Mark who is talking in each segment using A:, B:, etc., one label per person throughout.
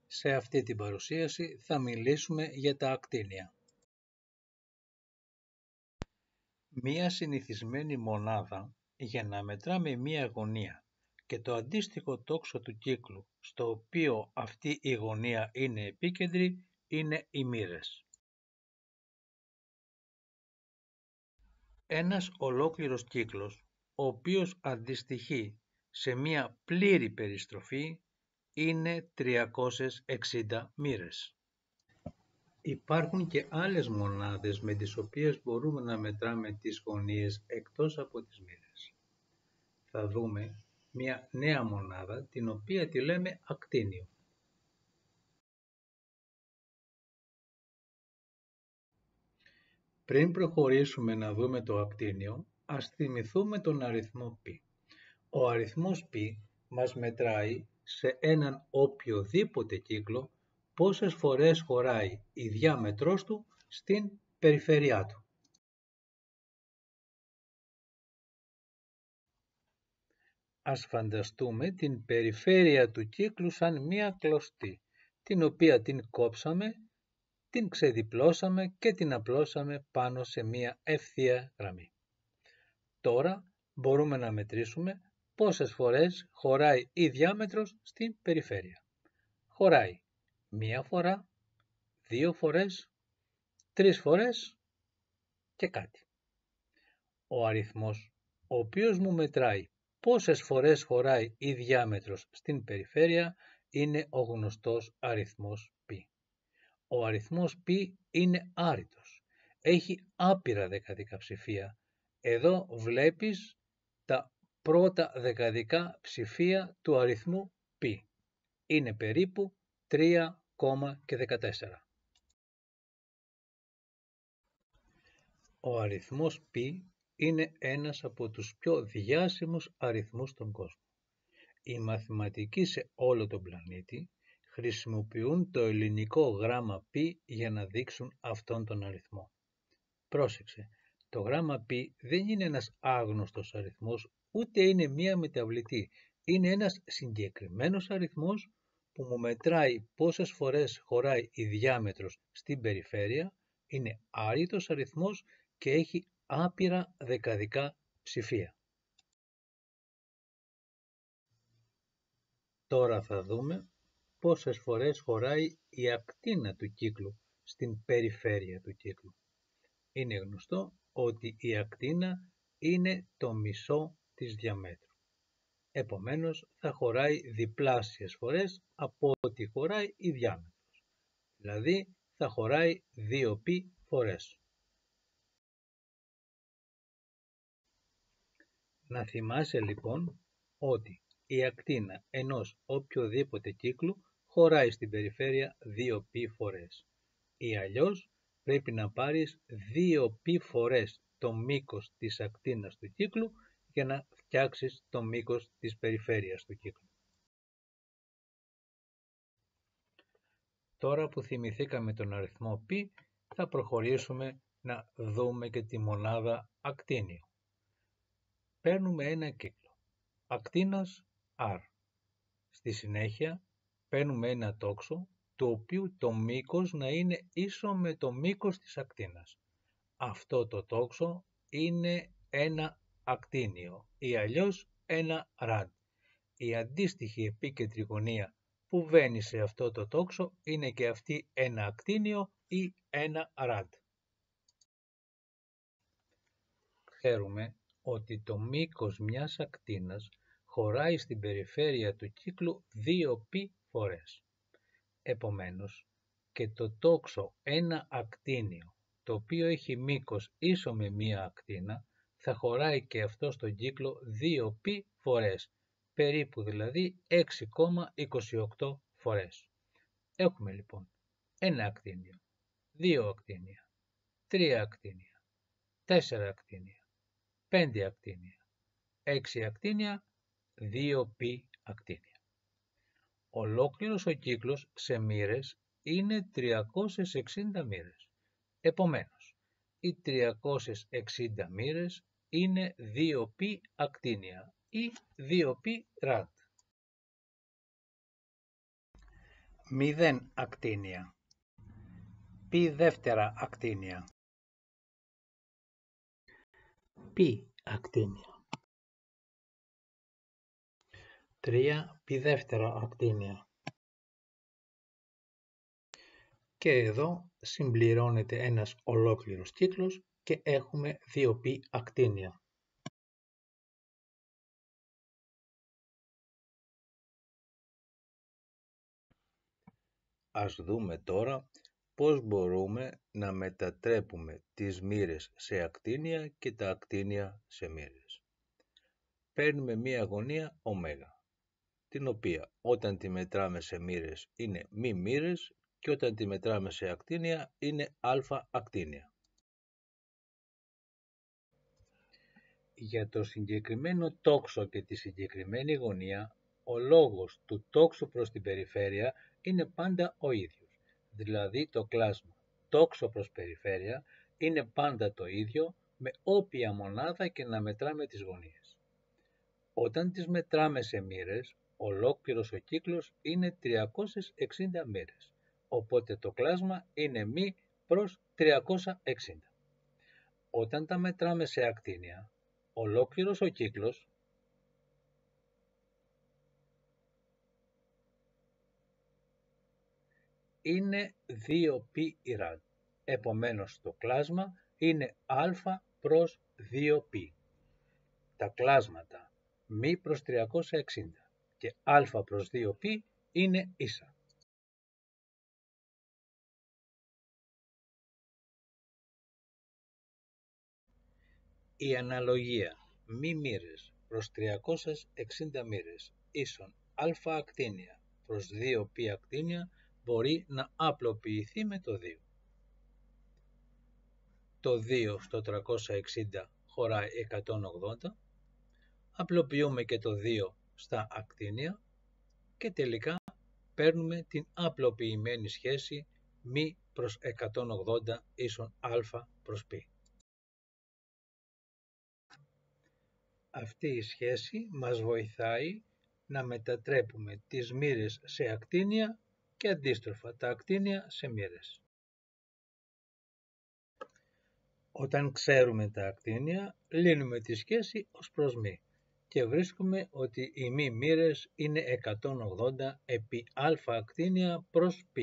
A: Σε αυτή την παρουσίαση θα μιλήσουμε για τα ακτίνια. Μία συνηθισμένη μονάδα για να μετράμε μία γωνία και το αντίστοιχο τόξο του κύκλου στο οποίο αυτή η γωνία είναι επίκεντρη είναι οι μοίρες. Ένας ολόκληρος κύκλος, ο οποίος αντιστοιχεί σε μία πλήρη περιστροφή, είναι 360 μοίρες. Υπάρχουν και άλλες μονάδες με τις οποίες μπορούμε να μετράμε τις γωνίες εκτός από τις μοίρες. Θα δούμε μια νέα μονάδα την οποία τη λέμε ακτίνιο. Πριν προχωρήσουμε να δούμε το ακτίνιο, ας θυμηθούμε τον αριθμό π. Ο αριθμός π μας μετράει σε έναν οποιοδήποτε κύκλο πόσες φορές χωράει η διάμετρός του στην περιφέρειά του. Ας φανταστούμε την περιφέρεια του κύκλου σαν μία κλωστή, την οποία την κόψαμε, την ξεδιπλώσαμε και την απλώσαμε πάνω σε μία ευθεία γραμμή. Τώρα μπορούμε να μετρήσουμε πόσες φορές χωράει η διάμετρος στην περιφέρεια. Χωράει μία φορά, 2 φορές, 3 φορές και κάτι. Ο αριθμός ο οποίος μου μετράει πόσες φορές χωράει η διάμετρος στην περιφέρεια είναι ο γνωστός αριθμός π. Ο αριθμός π είναι άρρητος. Έχει άπειρα δεκαδικά ψηφία. Εδώ βλέπεις τα πρώτα δεκαδικά ψηφία του αριθμού π. Είναι περίπου 3,14. Ο αριθμός π είναι ένας από τους πιο διάσημους αριθμούς στον κόσμο. Οι μαθηματικοί σε όλο τον πλανήτη χρησιμοποιούν το ελληνικό γράμμα π για να δείξουν αυτόν τον αριθμό. Πρόσεξε, το γράμμα π δεν είναι ένας άγνωστος αριθμός, ούτε είναι μία μεταβλητή. Είναι ένας συγκεκριμένος αριθμός που μου μετράει πόσες φορές χωράει η διάμετρος στην περιφέρεια, είναι άρρητος αριθμός και έχει άπειρα δεκαδικά ψηφία. Τώρα θα δούμε πόσες φορές χωράει η ακτίνα του κύκλου στην περιφέρεια του κύκλου. Είναι γνωστό ότι η ακτίνα είναι το μισό της διαμέτρου. Επομένως θα χωράει διπλάσιες φορές από ό,τι χωράει η διάμετρος. Δηλαδή θα χωράει 2π φορές. Να θυμάσαι λοιπόν ότι η ακτίνα ενός οποιοδήποτε κύκλου χωράει στην περιφέρεια 2π φορές. Ή αλλιώς πρέπει να πάρεις 2π φορές το μήκος της ακτίνας του κύκλου για να φτιάξεις το μήκος της περιφέρειας του κύκλου. Τώρα που θυμηθήκαμε τον αριθμό π, θα προχωρήσουμε να δούμε και τη μονάδα ακτίνιο. Παίρνουμε ένα κύκλο, ακτίνας R. Στη συνέχεια παίρνουμε ένα τόξο, το οποίο το μήκος να είναι ίσο με το μήκος της ακτίνας. Αυτό το τόξο είναι ένα ακτίνιο ή αλλιώς ένα ραντ. Η αντίστοιχη επίκεντρη γωνία που βαίνει σε αυτό το τόξο είναι και αυτή ένα ακτίνιο ή ένα ραντ. Ξέρουμε ότι το μήκος μιας ακτίνας χωράει στην περιφέρεια του κύκλου 2π φορές. Επομένως, και το τόξο ένα ακτίνιο, το οποίο έχει μήκος ίσο με μία ακτίνα, θα χωράει και αυτό στον κύκλο 2π φορές, περίπου δηλαδή 6,28 φορές. Έχουμε λοιπόν ένα ακτίνιο, 2 ακτίνια, 3 ακτίνια, 4 ακτίνια, 5 ακτίνια, 6 ακτίνια, 2π ακτίνια. Ολόκληρος ο κύκλος σε μοίρες είναι 360 μοίρες. Επομένως, οι 360 μοίρες είναι 2π ακτίνια ή 2π ραντ. 0 ακτίνια. Π δεύτερα ακτίνια. Π ακτίνια. 3 π δεύτερα ακτίνια. Και εδώ συμπληρώνεται ένας ολόκληρος κύκλος και έχουμε 2π ακτίνια. Ας δούμε τώρα πώς μπορούμε να μετατρέπουμε τις μοίρες σε ακτίνια και τα ακτίνια σε μοίρες. Παίρνουμε μία γωνία ω, την οποία όταν τη μετράμε σε μοίρες είναι μη μοίρες και όταν τη μετράμε σε ακτίνια είναι α ακτίνια. Για το συγκεκριμένο τόξο και τη συγκεκριμένη γωνία, ο λόγος του τόξου προς την περιφέρεια είναι πάντα ο ίδιος. Δηλαδή το κλάσμα τόξο προς περιφέρεια είναι πάντα το ίδιο με όποια μονάδα και να μετράμε τις γωνίες. Όταν τις μετράμε σε μοίρες, ολόκληρος ο κύκλος είναι 360 μοίρες, οπότε το κλάσμα είναι μ προς 360. Όταν τα μετράμε σε ακτίνια, ολόκληρος ο κύκλος είναι 2π ρad. Επομένως το κλάσμα είναι α προς 2π. Τα κλάσματα μ προς 360 και α προς 2π είναι ίσα. Η αναλογία μ μοίρες προς 360 μοίρες ίσον α ακτίνια προς 2π ακτίνια μπορεί να απλοποιηθεί με το 2. Το 2 στο 360 χωράει 180, απλοποιούμε και το 2 στα ακτίνια και τελικά παίρνουμε την απλοποιημένη σχέση μ προς 180 ίσον α προς π. Αυτή η σχέση μας βοηθάει να μετατρέπουμε τις μοίρες σε ακτίνια και αντίστροφα τα ακτίνια σε μοίρες. Όταν ξέρουμε τα ακτίνια, λύνουμε τη σχέση ως προς μ και βρίσκουμε ότι οι μ μοίρες είναι 180 επί α ακτίνια προς π.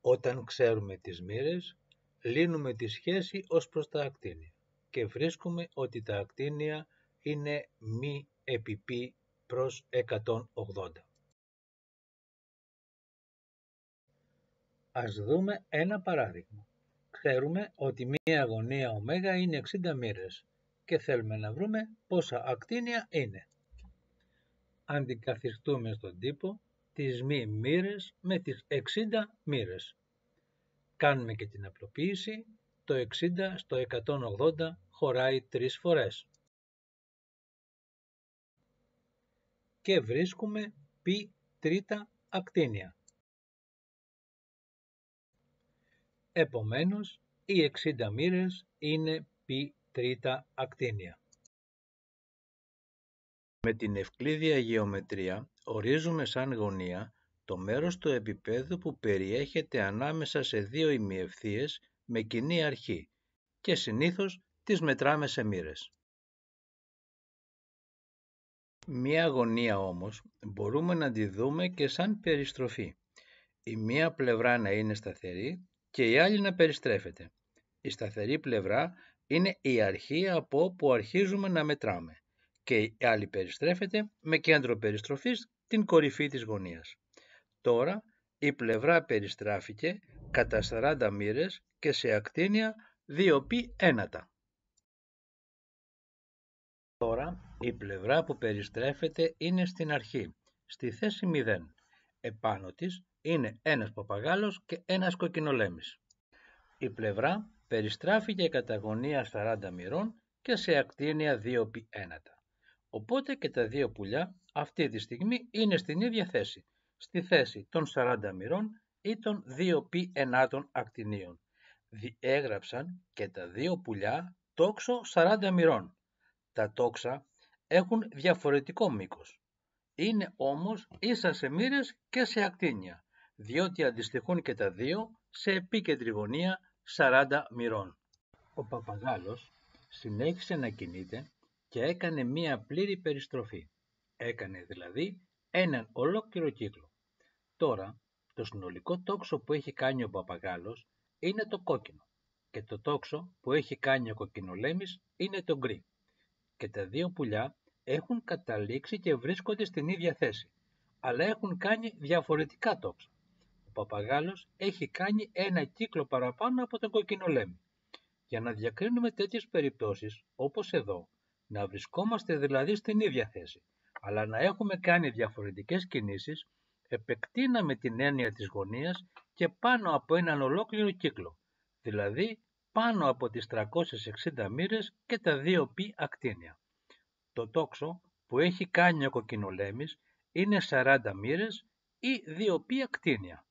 A: Όταν ξέρουμε τις μοίρες, λύνουμε τη σχέση ως προς τα ακτίνια και βρίσκουμε ότι τα ακτίνια είναι μ επί π προς 180. Ας δούμε ένα παράδειγμα. Ξέρουμε ότι μία γωνία ω είναι 60 μοίρες και θέλουμε να βρούμε πόσα ακτίνια είναι. Αντικαθιστούμε στον τύπο τις μη μοίρες με τις 60 μοίρες. Κάνουμε και την απλοποίηση, το 60 στο 180 χωράει 3 φορές. Και βρίσκουμε π τρίτα ακτίνια. Επομένως, οι 60 μοίρες είναι π τρίτα ακτίνια. Με την ευκλήδια γεωμετρία ορίζουμε σαν γωνία το μέρος του επίπεδου που περιέχεται ανάμεσα σε δύο ημιευθείες με κοινή αρχή και συνήθως τις μετράμε σε μοίρες. Μία γωνία όμως μπορούμε να τη δούμε και σαν περιστροφή. Η μία πλευρά να είναι σταθερή και η άλλη να περιστρέφεται. Η σταθερή πλευρά είναι η αρχή από όπου αρχίζουμε να μετράμε και η άλλη περιστρέφεται με κέντρο περιστροφής την κορυφή της γωνίας. Τώρα η πλευρά περιστράφηκε κατά 40 μοίρες και σε ακτίνια 2π ένατα. Τώρα η πλευρά που περιστρέφεται είναι στην αρχή, στη θέση 0. Επάνω της είναι ένας παπαγάλος και ένας κοκκινολέμης. Η πλευρά περιστράφηκε κατά γωνία 40 μοιρών και σε ακτίνια 2π ένατα. Οπότε και τα δύο πουλιά αυτή τη στιγμή είναι στην ίδια θέση, στη θέση των 40 μοιρών ή των 2π ενάτων ακτινίων. Διέγραψαν και τα δύο πουλιά τόξο 40 μοιρών. Τα τόξα έχουν διαφορετικό μήκος. Είναι όμως ίσα σε μοίρες και σε ακτίνια, διότι αντιστοιχούν και τα δύο σε επίκεντρη γωνία 40 μοιρών. Ο παπαγάλος συνέχισε να κινείται και έκανε μία πλήρη περιστροφή. Έκανε δηλαδή έναν ολόκληρο κύκλο. Τώρα, το συνολικό τόξο που έχει κάνει ο παπαγάλος είναι το κόκκινο και το τόξο που έχει κάνει ο κοκκινολέμης είναι το γκρι. Και τα δύο πουλιά έχουν καταλήξει και βρίσκονται στην ίδια θέση, αλλά έχουν κάνει διαφορετικά τόξα. Ο παπαγάλος έχει κάνει ένα κύκλο παραπάνω από τον κοκκινολέμη. Για να διακρίνουμε τέτοιες περιπτώσεις, όπως εδώ, να βρισκόμαστε δηλαδή στην ίδια θέση, αλλά να έχουμε κάνει διαφορετικές κινήσεις, επεκτείναμε την έννοια της γωνίας και πάνω από έναν ολόκληρο κύκλο, δηλαδή πάνω από τις 360 μοίρες και τα 2 π ακτίνια. Το τόξο που έχει κάνει ο κοκκινολέμης είναι 40 μοίρες ή 2 π ακτίνια,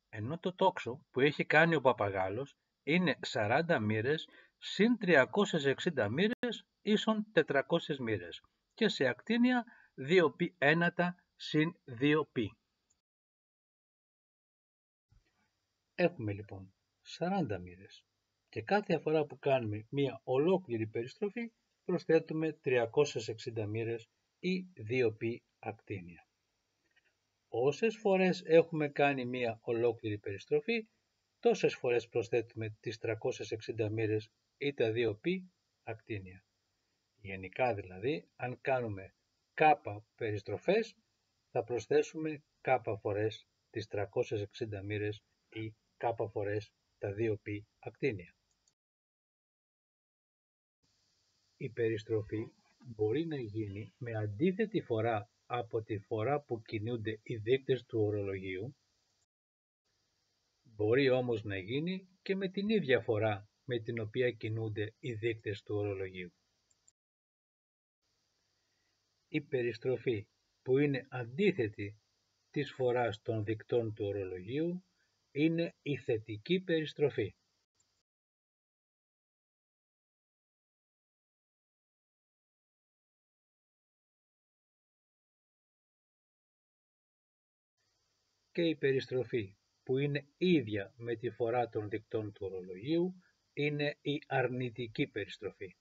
A: ενώ το τόξο που έχει κάνει ο παπαγάλος είναι 40 μοίρες συν 360 μοίρες ίσον 400 μοίρες και σε ακτίνια 2 π ένατα συν 2 π. Έχουμε λοιπόν 40 μοίρες και κάθε φορά που κάνουμε μία ολόκληρη περιστροφή προσθέτουμε 360 μοίρες ή 2 π ακτίνια. Όσες φορές έχουμε κάνει μία ολόκληρη περιστροφή, τόσες φορές προσθέτουμε τις 360 μοίρες ή τα 2 π ακτίνια. Γενικά δηλαδή, αν κάνουμε κάπα περιστροφές, θα προσθέσουμε κάπα φορές τις 360 μοίρες ή κάπα φορές τα 2 π ακτίνια. Η περιστροφή μπορεί να γίνει με αντίθετη φορά από τη φορά που κινούνται οι δείκτες του ορολογίου. Μπορεί όμως να γίνει και με την ίδια φορά με την οποία κινούνται οι δείκτες του ορολογίου. Η περιστροφή που είναι αντίθετη της φοράς των δικτών του ορολογίου είναι η θετική περιστροφή. Και η περιστροφή που είναι ίδια με τη φορά των δικτών του ορολογίου είναι η αρνητική περιστροφή.